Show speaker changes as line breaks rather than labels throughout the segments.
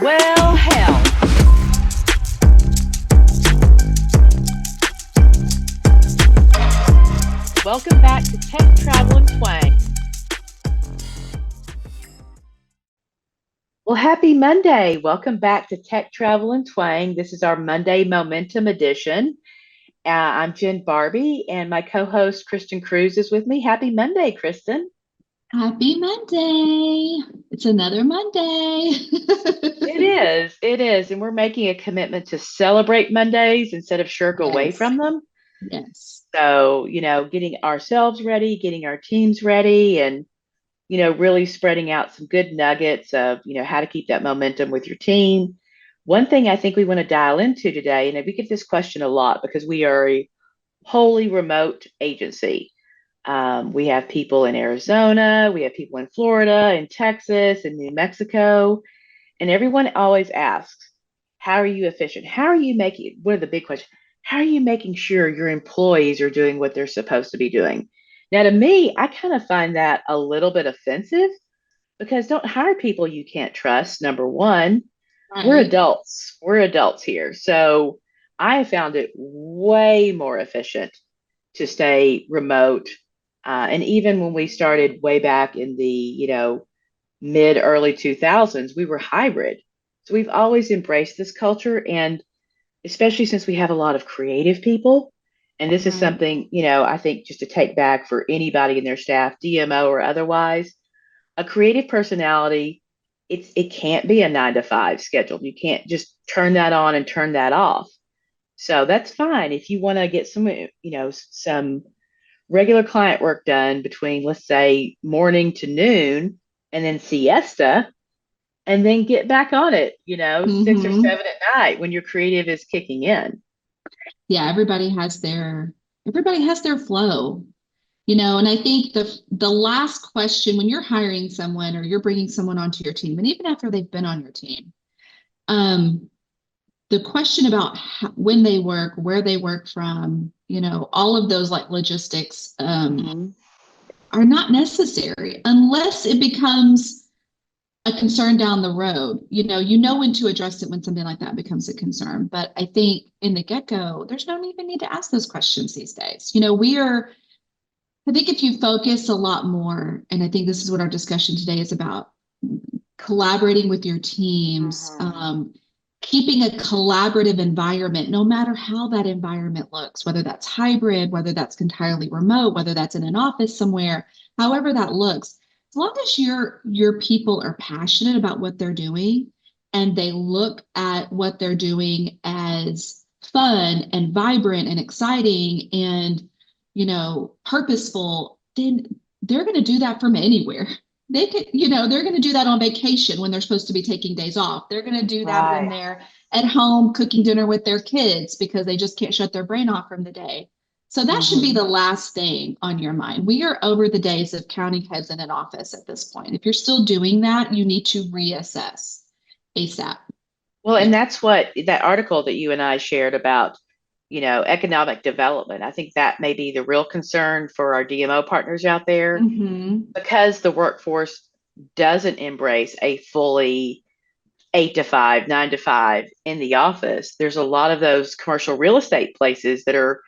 Well, hell. Welcome back to Tech Travel and Twang. Well, happy Monday. Welcome back to Tech Travel and Twang. This is our Monday Momentum edition. I'm Jen Barbie, and my co host, Kristen Cruz, is with me. Happy Monday, Kristen.
Happy Monday. It's another Monday.
It is. It is. And we're making a commitment to celebrate Mondays instead of shirk away
Yes.
from them.
Yes.
So, getting ourselves ready, getting our teams ready, and really spreading out some good nuggets of, how to keep that momentum with your team. One thing I think we want to dial into today, and we get this question a lot because we are a wholly remote agency. We have people in Arizona, we have people in Florida, in Texas, in New Mexico, and everyone always asks, how are you efficient? How are you making, one of the big questions, how are you making sure your employees are doing what they're supposed to be doing? Now, to me, I kind of find that a little bit offensive because don't hire people you can't trust. Number one, we're
Right.
adults. We're adults here. So I have found it way more efficient to stay remote. And even when we started way back in the, mid early 2000s, we were hybrid. So we've always embraced this culture. And especially since we have a lot of creative people, and this is
Right.
something, I think just to take back for anybody in their staff, DMO or otherwise, a creative personality, it can't be a 9 to 5 schedule. You can't just turn that on and turn that off. So that's fine if you want to get some regular client work done between, let's say, morning to noon and then siesta, and then get back on it, 6 or 7 at night when your creative is kicking in.
Yeah, everybody has their flow, and I think the last question when you're hiring someone or you're bringing someone onto your team, and even after they've been on your team, um, the question about when they work, where they work from, all of those like logistics,
Mm-hmm.
are not necessary unless it becomes a concern down the road. You know when to address it when something like that becomes a concern. But I think in the get-go, there's no even need to ask those questions these days. I think if you focus a lot more, and I think this is what our discussion today is about, collaborating with your teams,
Mm-hmm.
keeping a collaborative environment, no matter how that environment looks, whether that's hybrid, whether that's entirely remote, whether that's in an office somewhere, however that looks, as long as your people are passionate about what they're doing and they look at what they're doing as fun and vibrant and exciting and purposeful, then they're going to do that from anywhere. They could, they're going to do that on vacation when they're supposed to be taking days off. They're going to do that when
Right.
they're at home cooking dinner with their kids because they just can't shut their brain off from the day. So that should be
Mm-hmm.
the last thing on your mind. We are over the days of counting heads in an office at this point. If you're still doing that, you need to reassess ASAP.
Well, and
Yeah.
that's what that article that you and I shared about, economic development. I think that may be the real concern for our DMO partners out there
Mm-hmm.
because the workforce doesn't embrace a fully 8 to 5, 9 to 5 in the office. There's a lot of those commercial real estate places that are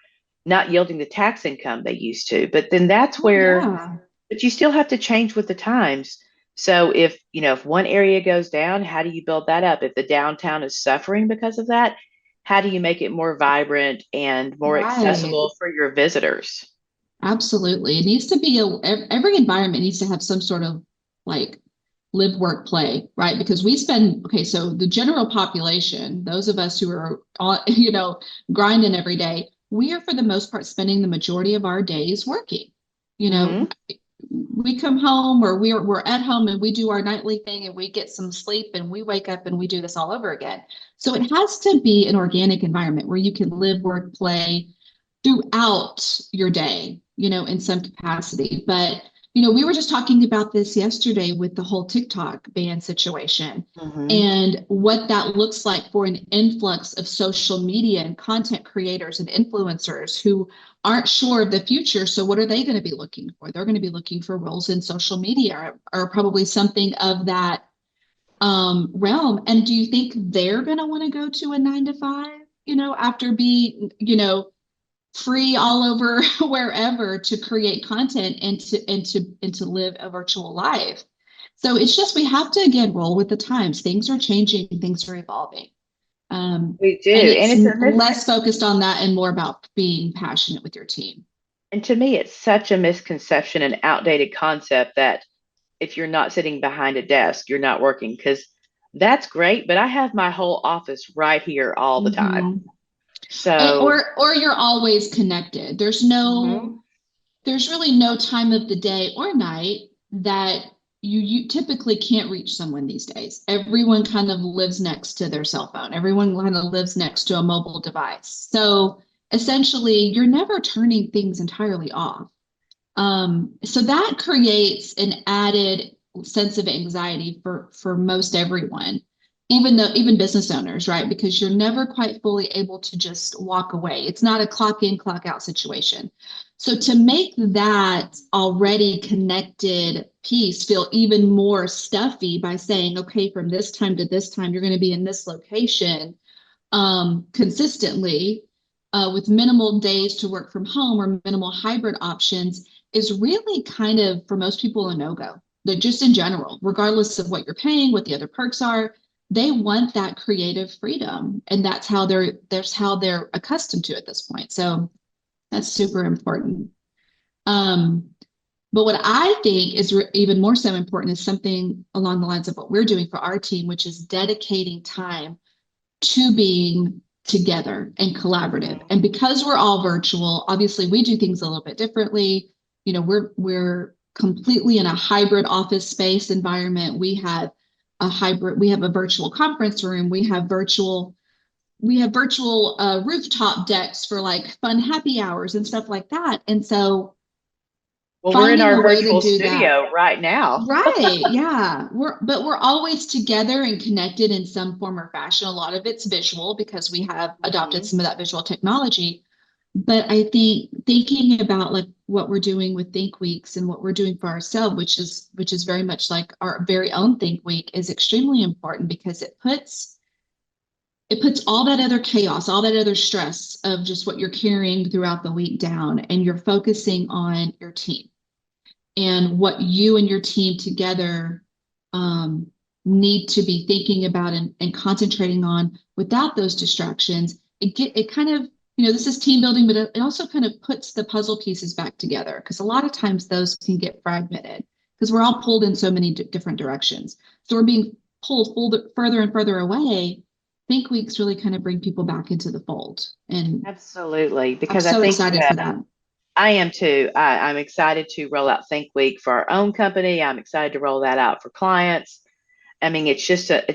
not yielding the tax income they used to. But then that's
Oh,
where,
yeah.
but you still have to change with the times. So if one area goes down, how do you build that up? If the downtown is suffering because of that, how do you make it more vibrant and more
Right.
accessible for your visitors?
Absolutely. It needs to be every environment needs to have some sort of like live, work, play, right? Because okay, so the general population, those of us who are on, grinding every day, we are for the most part spending the majority of our days working. You know,
Hmm.
we come home or we're at home and we do our nightly thing and we get some sleep and we wake up and we do this all over again. So it has to be an organic environment where you can live, work, play throughout your day, in some capacity. But, we were just talking about this yesterday with the whole TikTok ban situation
Hmm.
and what that looks like for an influx of social media and content creators and influencers who aren't sure of the future. So what are they going to be looking for? They're going to be looking for roles in social media or probably something of that realm. And do you think they're going to want to go to a 9 to 5, after being, free all over wherever to create content and to live a virtual life? So it's just, we have to again roll with the times. Things are changing, things are evolving.
We do.
And
And
it's
it's a
less focused on that and more about being passionate with your team.
and to me, it's such a misconception and outdated concept that if you're not sitting behind a desk, you're not working, because that's great, but I have my whole office right here all the time.
Mhm.
So,
Or you're always connected.
mhm.
There's really no time of the day or night that you typically can't reach someone these days. Everyone kind of lives next to their cell phone. Everyone kind of lives next to a mobile device. So essentially, you're never turning things entirely off. So that creates an added sense of anxiety for most everyone, even business owners, right? Because you're never quite fully able to just walk away. It's not a clock in, clock out situation. So to make that already connected piece feel even more stuffy by saying, okay, from this time to this time, you're going to be in this location consistently, with minimal days to work from home or minimal hybrid options, is really kind of, for most people, a no-go. They're just in general, regardless of what you're paying, what the other perks are, they want that creative freedom. And that's how they're accustomed to at this point. So that's super important. Um, but what I think is even more so important is something along the lines of what we're doing for our team, which is dedicating time to being together and collaborative. And because we're all virtual, obviously we do things a little bit differently. We're completely in a hybrid office space environment. We have a virtual conference room, we have virtual rooftop decks for like fun happy hours and stuff like that. And so
Well, we're in
finding
our
a way to
virtual
do that.
studio right now.
Right. Yeah. We're always together and connected in some form or fashion. A lot of it's visual because we have adopted
Mhm.
some of that visual technology. But I think thinking about like what we're doing with Think Weeks and what we're doing for ourselves, which is very much like our very own Think Week, is extremely important because it puts all that other chaos, all that other stress of just what you're carrying throughout the week down, and you're focusing on your team and what you and your team together um, need to be thinking about and concentrating on without those distractions. It kind of, this is team building, but it also kind of puts the puzzle pieces back together, because a lot of times those can get fragmented because we're all pulled in so many different directions. So we're being pulled further and further away. Think Weeks really kind of bring people back into the fold. And
Absolutely,
I'm
because I
so
think
excited for that.
I am too. I'm excited to roll out Think Week for our own company. I'm excited to roll that out for clients. I mean, it's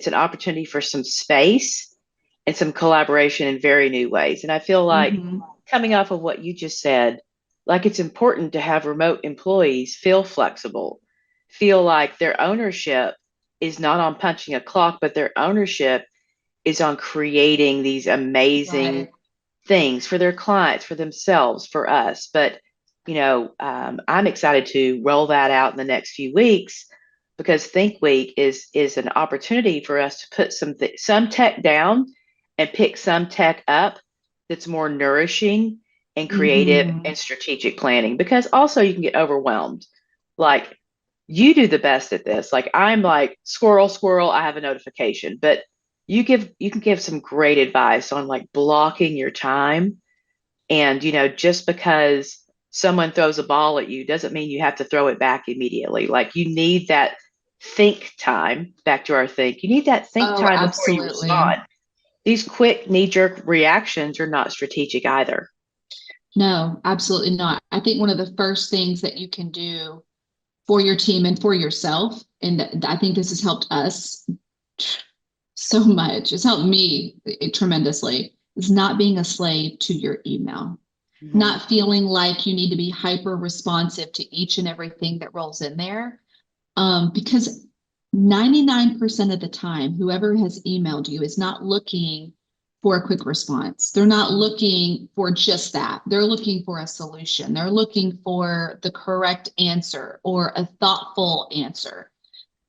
an opportunity for some space and some collaboration in very new ways. And I feel like,
Mm-hmm.
coming off of what you just said, like it's important to have remote employees feel flexible, feel like their ownership is not on punching a clock, but their ownership is on creating these amazing
Right.
things for their clients, for themselves, for us. But I'm excited to roll that out in the next few weeks, because Think Week is an opportunity for us to put some tech down and pick some tech up that's more nourishing and creative
Mm-hmm.
and strategic planning. Because also you can get overwhelmed. Like, you do the best at this. Like, I'm like squirrel, squirrel. I have a notification, but you can give some great advice on like blocking your time. And just because someone throws a ball at you doesn't mean you have to throw it back immediately. Like, you need that think time. Back to our think, you need that think
Oh,
time before you
absolutely.
respond. These quick knee-jerk reactions are not strategic either.
No, absolutely not. I think one of the first things that you can do for your team and for yourself, and I think this has helped us so much, it's helped me tremendously, is not being a slave to your email,
Mhm.
not feeling like you need to be hyper responsive to each and everything that rolls in there. Because 99% of the time, whoever has emailed you is not looking for a quick response. They're not looking for just that. They're looking for a solution. They're looking for the correct answer or a thoughtful answer.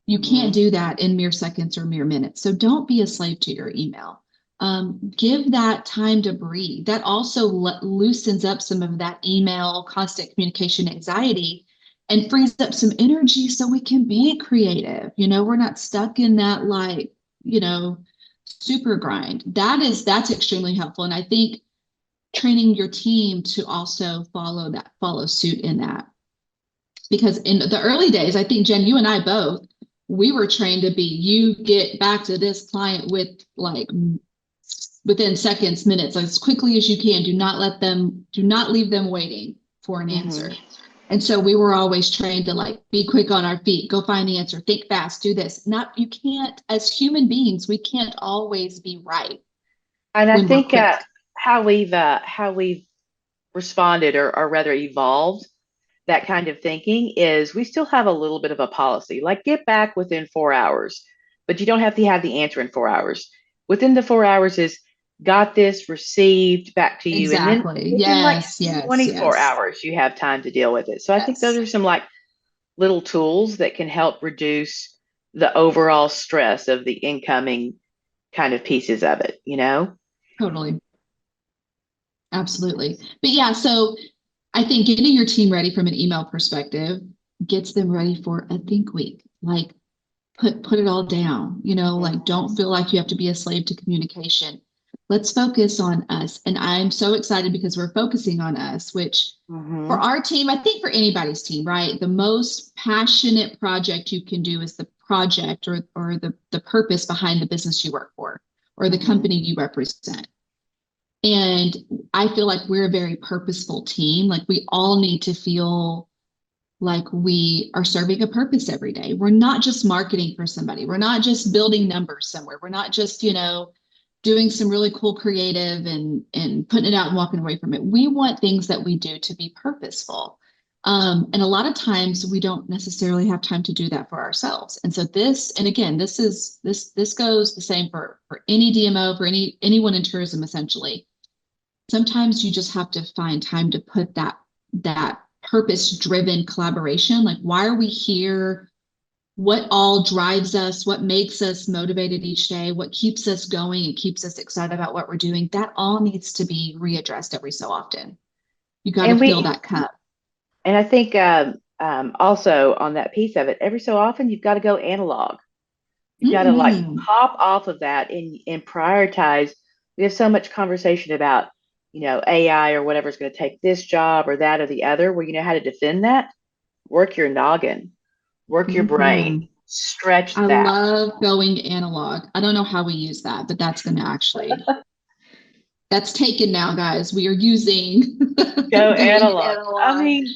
You can't
Mhm.
do that in mere seconds or mere minutes. So don't be a slave to your email. Give that time to breathe. That also loosens up some of that email, constant communication anxiety and frees up some energy so we can be creative. We're not stuck in that like, you know, super grind. That's extremely helpful. And I think training your team to also follow suit in that. Because in the early days, I think Jen, you and I both, we were trained to be, you get back to this client with like within seconds, minutes, as quickly as you can. Do not leave them waiting for an answer.
Mhm.
And so we were always trained to like be quick on our feet, go find the answer, think fast, do this. Not, you can't, as human beings, we can't always be right
And I
when we're
think
quick.
how we've responded, or rather evolved that kind of thinking, is we still have a little bit of a policy, like get back within 4 hours, but you don't have to have the answer in 4 hours. Within the 4 hours is got this, received, back to you. And then
Exactly.
within like
Yes, yes,
24
yes,
hours, you have time to deal with it. So I think those
yes,
are some like little tools that can help reduce the overall stress of the incoming kind of pieces of it, you know?
totally. Absolutely. But yeah, so I think getting your team ready from an email perspective gets them ready for a think week. Like put it all down, like don't
Mhm.
feel like you have to be a slave to communication. Let's focus on us. And I'm so excited because we're focusing on us, which for
Mhm.
our team, I think for anybody's team, right? The most passionate project you can do is the project or the purpose behind the business you work for or the
Mhm.
company you represent. And I feel like we're a very purposeful team. Like we all need to feel like we are serving a purpose every day. We're not just marketing for somebody. We're not just building numbers somewhere. We're not just, doing some really cool creative and putting it out and walking away from it. We want things that we do to be purposeful. And a lot of times we don't necessarily have time to do that for ourselves. And so and again, this goes the same for any DMO, for anyone in tourism, essentially. Sometimes you just have to find time to put that purpose driven collaboration, like why are we here, what all drives us, what makes us motivated each day, what keeps us going and keeps us excited about what we're doing, that all needs to be readdressed every so often. You got to
And
fill
we
that cup.
and I think also on that piece of it, every so often you've got to go analog. You've got to like
Mm-hmm.
hop off of that and prioritize. We have so much conversation about, AI or whatever's going to take this job or that or the other. Well, you know how to defend that? Work your noggin, work your
Mm-hmm.
brain, stretch
I
that.
love going analog. I don't know how we use that, but that's taken now, guys. We are using
Go
going
analog. I
analog.
mean,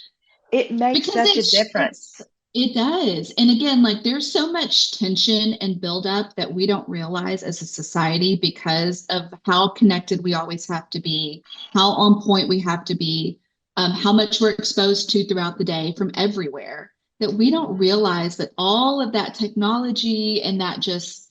it makes
Because
such a difference.
it does. And again, like there's so much tension and buildup that we don't realize as a society because of how connected we always have to be, how on point we have to be, how much we're exposed to throughout the day from everywhere, that we don't realize that all of that technology and that just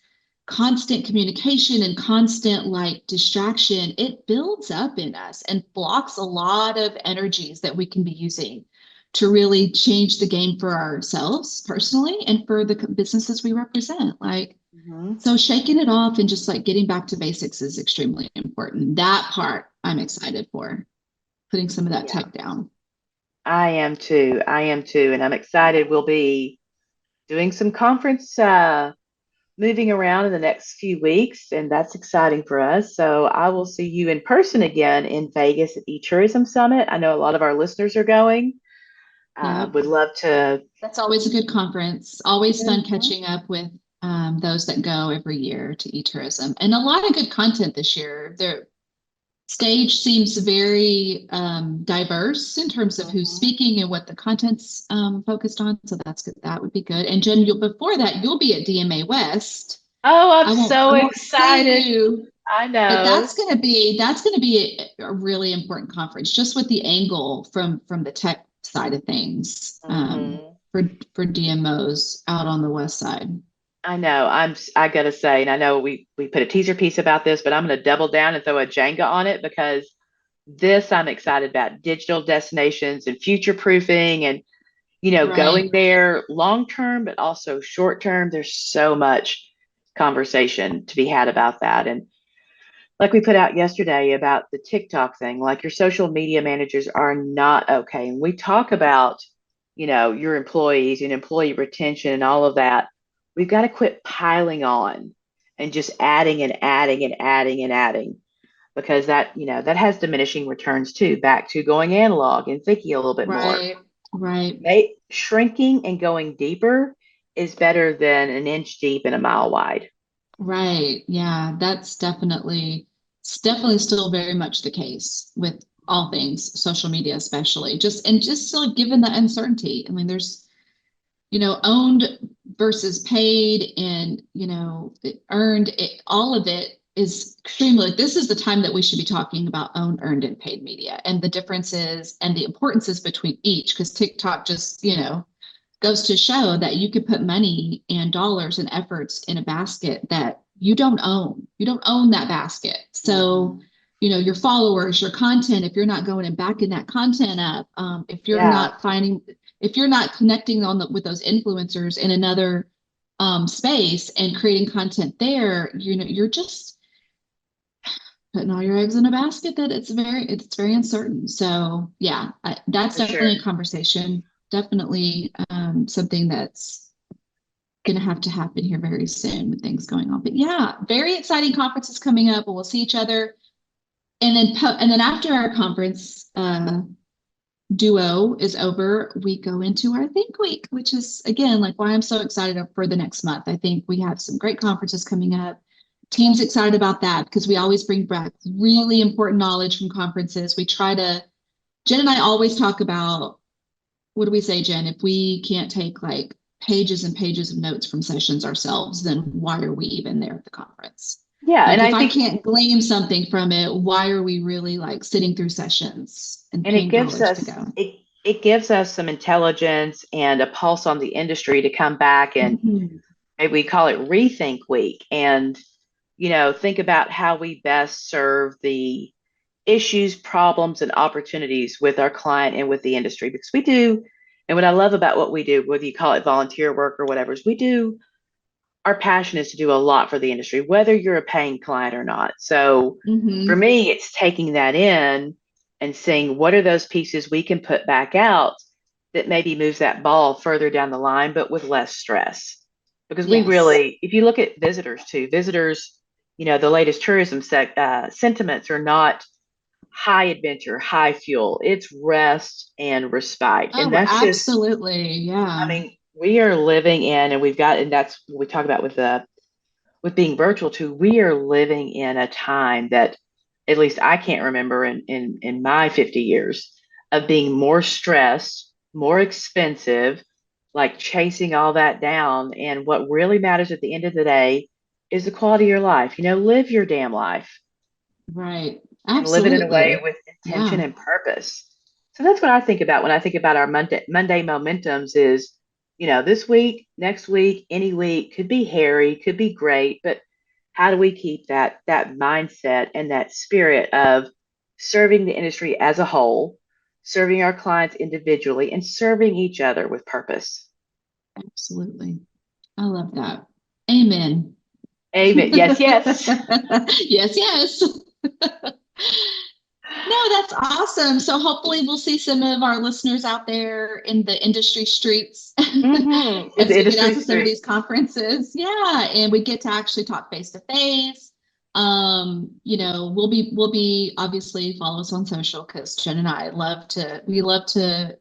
constant communication and constant like distraction, it builds up in us and blocks a lot of energies that we can be using to really change the game for ourselves personally and for the businesses we represent. Like,
Mhm.
so shaking it off and just like getting back to basics is extremely important. That part I'm excited for, putting some of that
Yeah,
tech down.
I am too. I am too. And I'm excited. We'll be doing some conference moving around in the next few weeks, and that's exciting for us. So I will see you in person again in Vegas at eTourism Summit. I know a lot of our listeners are going.
Yep.
Would love to.
That's always a good conference. Always fun
Mhm.
catching up with those that go every year to eTourism. And a lot of good content this year. Their stage seems very diverse in terms of who's
Mhm.
speaking and what the content's focused on. So that's good. That would be good. And Jen, before that, you'll be at DMA West.
Oh, I'm
I
so
won't see
excited.
you,
I
but
know.
that's gonna be a really important conference, just with the angle from the tech side of things
Hmm.
for DMOs out on the west side.
I know. I gotta say, and I know we put a teaser piece about this, but I'm gonna double down and throw a Jenga on it because this I'm excited about digital destinations and future proofing. And
Right.
going there long term, but also short term. There's so much conversation to be had about that. And like we put out yesterday about the TikTok thing, like your social media managers are not okay. And we talk about, your employees and employee retention and all of that. We've got to quit piling on and just adding and adding and adding and adding because that has diminishing returns too, back to going analog and thinking a little bit more.
Right. Right.
Shrinking and going deeper is better than an inch deep and a mile wide.
Right. Yeah, it's definitely still very much the case with all things social media, especially just still given the uncertainty. I mean, there's, owned versus paid and, earned, all of it is extremely, like, this is the time that we should be talking about owned, earned, and paid media and the differences and the importances between each, because TikTok just, goes to show that you could put money and dollars and efforts in a basket that you don't own. You don't own that basket. So,
Mhm.
your followers, your content, if you're not going and backing that content up,
Yeah,
if you're not connecting with those influencers in another space and creating content there, you're just putting all your eggs in a basket that it's very uncertain. So yeah, that's
for sure.
definitely a conversation. Definitely something that's going to happen here very soon with things going on. But yeah, very exciting conferences coming up, and we'll see each other. And then after our conference duo is over, we go into our Think Week, which is again like why I'm so excited for the next month. I think we have some great conferences coming up. Team's excited about that because we always bring back really important knowledge from conferences. Jen and I always talk about, what do we say, Jen? If we can't take like pages and pages of notes from sessions ourselves, then why are we even there at the conference?
Yeah, and
Like if
I
I
think
can't glean something from it, why are we really like sitting through sessions and
and it
paying
gives
dollars to
us
go?
it gives us some intelligence and a pulse on the industry to come back and
Mhm.
maybe we call it rethink week and think about how we best serve the issues, problems, and opportunities with our client and with the industry because we do. And what I love about what we do, whether you call it volunteer work or whatever, is we do. Our passion is to do a lot for the industry, whether you're a paying client or not. So for
Mhm.
me, it's taking that in and seeing what are those pieces we can put back out that maybe moves that ball further down the line, but with less stress. Because we
Yes.
really, if you look at visitors too, the latest tourism sentiments are not high adventure, high fuel. It's rest and respite. And
Oh,
that's just,
absolutely.
I
Yeah.
mean, we are living in, and that's what we talk about with being virtual too. We are living in a time that at least I can't remember in my 50 years of being more stressed, more expensive, like chasing all that down. And what really matters at the end of the day is the quality of your life. Live your damn life
Right.
and live it in a way
Absolutely.
with intention
Yeah.
and purpose. So that's what I think about when I think about our Monday momentums is, this week, next week, any week could be hairy, could be great, but how do we keep that mindset and that spirit of serving the industry as a whole, serving our clients individually, and serving each other with purpose?
Absolutely. I love that. Amen.
Amen. Yes, yes.
Yes, yes. No, that's awesome. So hopefully we'll see some of our listeners out there in the industry streets
In
as
the
we get out
industry
to some of
street.
these conferences. Yeah, and we get to actually talk face to face. We'll be obviously follow us on social because Jen and I we love to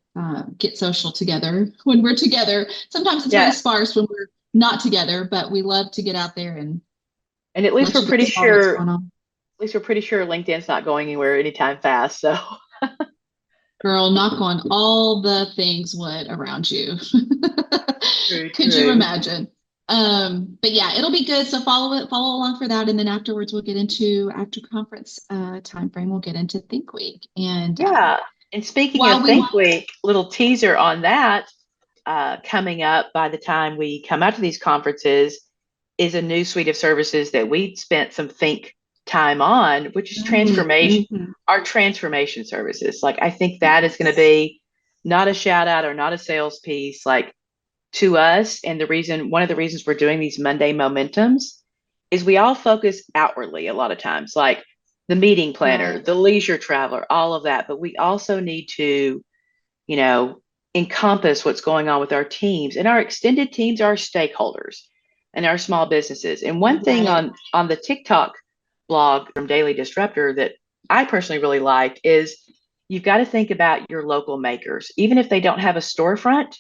get social together when we're together. Sometimes it's very
Yeah.
sparse when we're not together, but we love to get out there and
And at least
let
we're
you
pretty
guys know what's
sure
going on.
at least we're pretty sure LinkedIn's not going anywhere anytime fast. So
Girl, knock on all the things wood around you.
true,
Could you
true.
imagine? But yeah, it'll be good. So follow along for that. And then afterwards we'll get into after conference time frame, we'll get into Think Week. And
Yeah. And speaking
while
of
we
Think Week, little teaser on that, coming up by the time we come out to these conferences is a new suite of services that we spent some think time on, which is
mm,
transformation,
mhm.
our transformation services. Like I think that is going to
Yes.
be not a shout out or not a sales piece, like to us. And one of the reasons we're doing these Monday momentums is we all focus outwardly a lot of times, like the meeting planner,
Right.
the leisure traveler, all of that. But we also need to, you know, encompass what's going on with our teams, and our extended teams are stakeholders and our small businesses. And one thing
Right.
on the TikTok blog from Daily Disruptor that I personally really like is you've got to think about your local makers. Even if they don't have a storefront,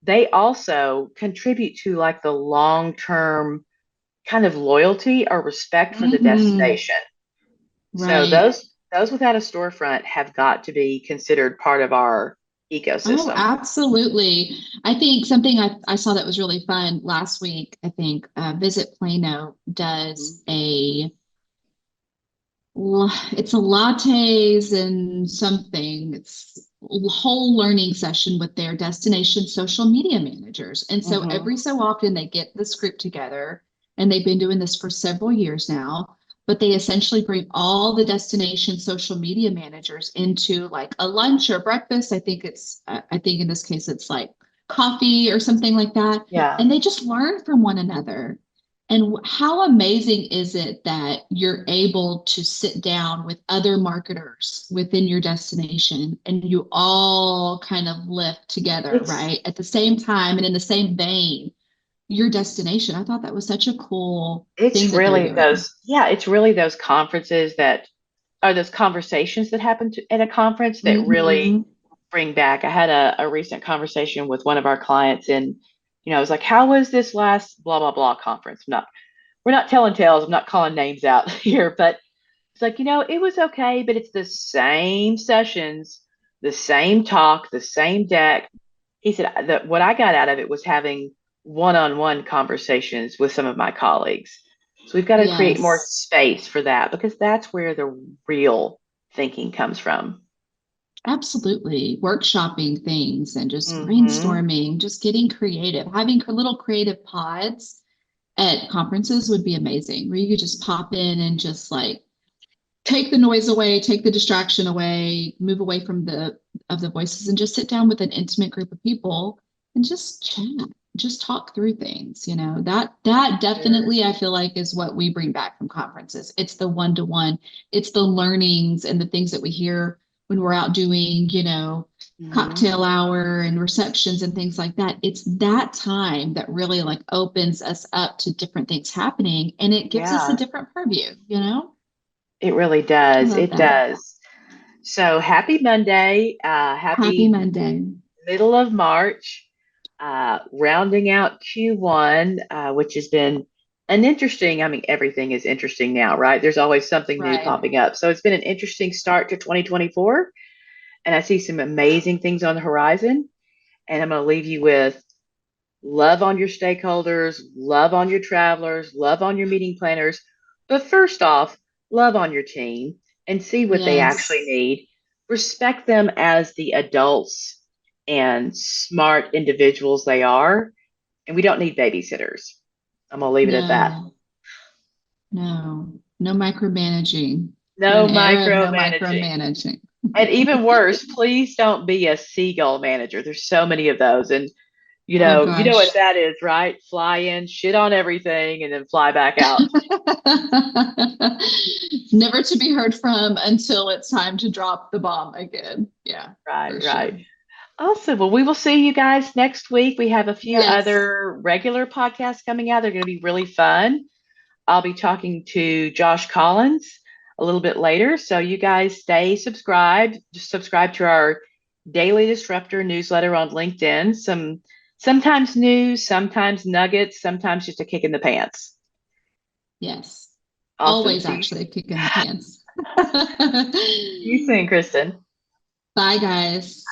they also contribute to like the long-term kind of loyalty or respect for the
Hmm.
destination. So
Right.
those without a storefront have got to be considered part of our
Oh,
ecosystem.
absolutely. I think something I saw that was really fun last week, I think Visit Plano does it's a lattes and something. It's a whole learning session with their destination social media managers. And so
Mm-hmm.
every so often they get this group together, and they've been doing this for several years now, but they essentially bring all the destination social media managers into like a lunch or breakfast. I think in this case it's like coffee or something like that.
Yeah,
And they just learn from one another. And how amazing is it that you're able to sit down with other marketers within your destination and you all kind of lift together,
it's
right? At the same time and in the same vein, your destination. I thought that was such a cool thing that they're doing.
it's really those conferences that are those conversations that happen at a conference that really
Hmm.
bring back. I had a recent conversation with one of our clients, and I was like, how was this last blah blah blah conference? We're not telling tales, I'm not calling names out here, but it's like, it was okay, but it's the same sessions, the same talk, the same deck. He said that what I got out of it was having one-on-one conversations with some of my colleagues. So we've got to create more
Yes,
space for that, because that's where the real thinking comes from.
absolutely. Workshopping things and just
Mm-hmm.
brainstorming, just getting creative, having little creative pods at conferences would be amazing, where you could just pop in and just like take the noise away, take the distraction away, move away from the voices and just sit down with an intimate group of people and just chat, just talk through things, That
Sure.
definitely I feel like is what we bring back from conferences. It's the one-to-one, it's the learnings and the things that we hear when we're out doing,
Mm-hmm.
cocktail hour and receptions and things like that. It's that time that really like opens us up to different things happening, and it gives us a
Yeah,
different purview.
it really
I
does.
love
It
that.
does. So happy Monday.
Happy
Happy
Monday.
middle of March. Rounding out Q1, which has been an interesting, I mean, everything is interesting now, right? There's always something new
Right.
popping up. So it's been an interesting start to 2024. And I see some amazing things on the horizon. And I'm going to leave you with love on your stakeholders, love on your travelers, love on your meeting planners. But first off, love on your team and see what they actually
Yes.
need. Respect them as the adults and smart individuals they are. And we don't need babysitters. I'm going to leave it at that.
No, no, no micromanaging. We're in
No
an era of no
micromanaging.
micromanaging.
And even worse, please don't be a seagull manager. There's so many of those. And
Oh
you know what
gosh.
that is, right? Fly in, shit on everything, and then fly back out.
Never to be heard from until it's time to drop the bomb again. Yeah,
Right,
for
right.
sure.
Awesome. Well, we will see you guys next week. We have a few
Yes.
other regular podcasts coming out. They're going to be really fun. I'll be talking to Josh Collins a little bit later. So you guys stay subscribed. Just subscribe to our Daily Disruptor newsletter on LinkedIn. Sometimes news, sometimes nuggets, sometimes just a kick in the pants.
Yes.
Awesome.
Always
See
actually a kick in the pants.
you soon, Kristen.
Bye, guys.